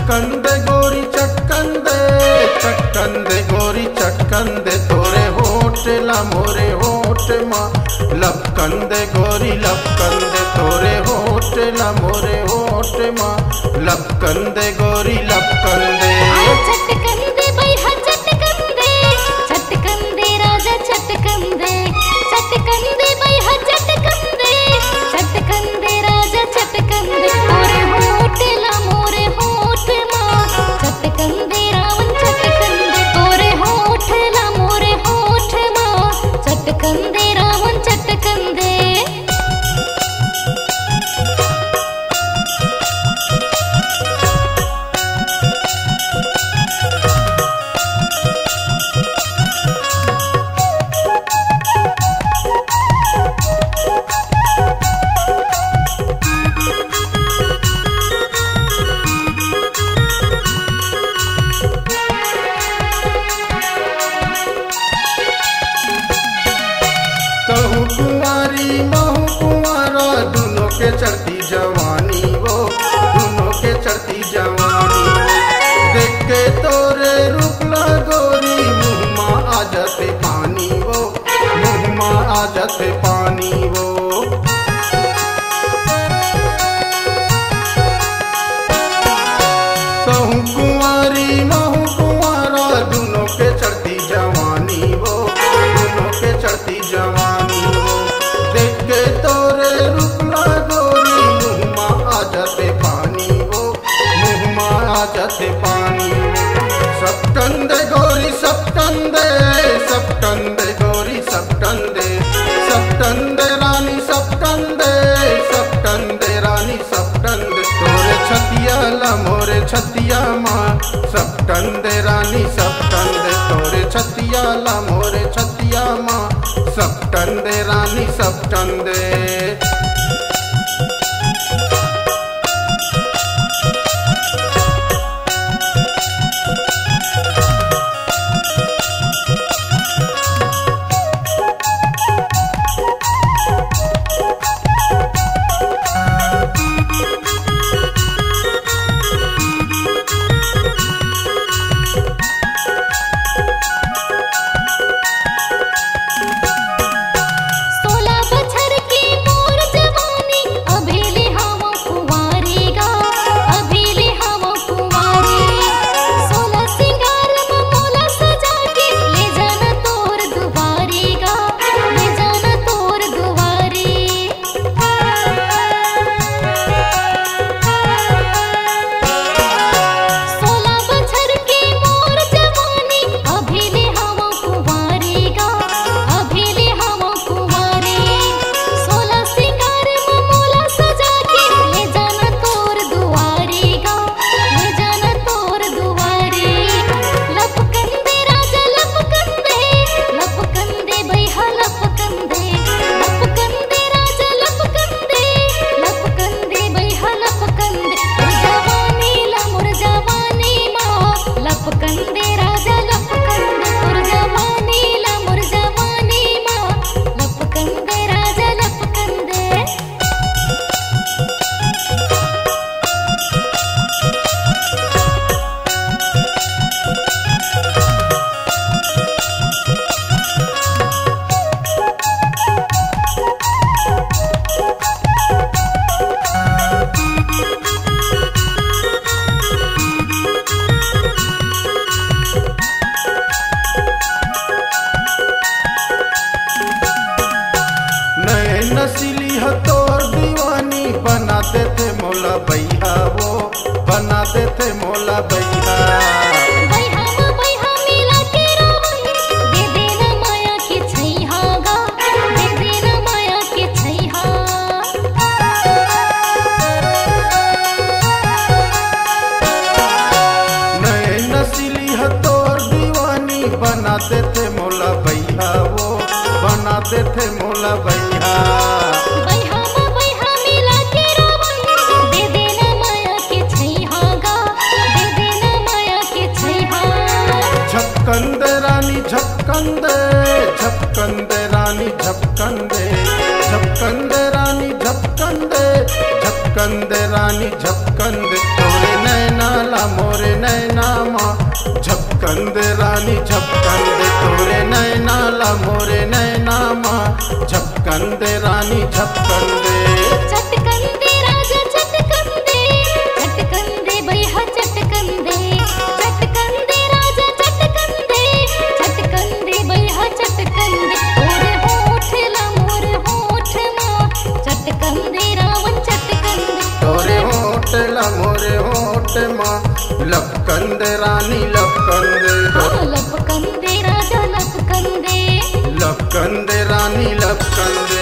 चटकन दे गोरी चटकन दे गोरी चटकन दे तोरे होठ ला मोरे होठ माँ लपकन दे गोरी लपकन दे तोरे होठ ला मोरे होठ माँ लपकन दे गोरी लपकन दे चटकन दे भैया चटकन दे राजा चटकन दे भैया चटकन दे राजा चटकन दे तोरे होठ ला मोरे होठ माँ चटकन दे रावण चटकन दे तोरे होठ ला मोरे होठ माँ चटकन दे रावण चटकन दे कहूँ कुंवारी महू कुंवारा दोनों के चढ़ती जवानी वो दोनों के चढ़ती जवानी देख के तोरे रूपला गोरी मुँह माँ आ जाते पानी वो मुँह माँ आ जाते पानी वो कहूँ कुंवारी महू कुंवारा दोनों के चढ़ती जवानी वो दोनों के चढ़ती जवानी वो देख के तोरे रूपला गोरी मुँह माँ आ जाते पानी वो मुँह माँ आ जाते पानी सपटन दे गोरी सपटन दे गोरी सपटन दे रानी सपटन दे रानी सपटन दे तोरे छतिया ला मोरे छतिया माँ सपटन दे रानी सपटन दे तोरे छतिया ला मोरे छतिया माँ सपटन दे रानी सपटन दे नसीली है तोर दीवानी बनाते थे मौला भैया वो बनाते थे मौला भैया मिला के दे देना माया के छैहा गा दे देना माया के छैहा नए नसीली है तोर दीवानी बनाते थे मौला भैया वो बनाते थे मौला भैया मिला के दे देना माया के छैहा गा दे देना माया के छैहा झपकन दे रानी झपकन दे झपकन दे रानी झपकन दे झपकन दे रानी झपकन दे झपकन दे रानी झपकन दे तोरे नैना ला नैना माँ झपकन दे रानी झपकन दे, तोरे नैना ला मोरे नैना माँ झपकन दे रानी झपकन दे। चटकन दे राजा चटकन दे, चटकन दे भैया चटकन दे, चटकन दे राजा चटकन दे, चटकन दे भैया चटकन दे। तोरे होठ ला मोरे होठ माँ चटकन दे रावण चटकन दे, तोरे होठ ला मोरे होठ माँ लपकन दे रानी लपकन दे। हाँ लपकन दे राजा लपकन दे, लपकन दे रानी लपकन दे।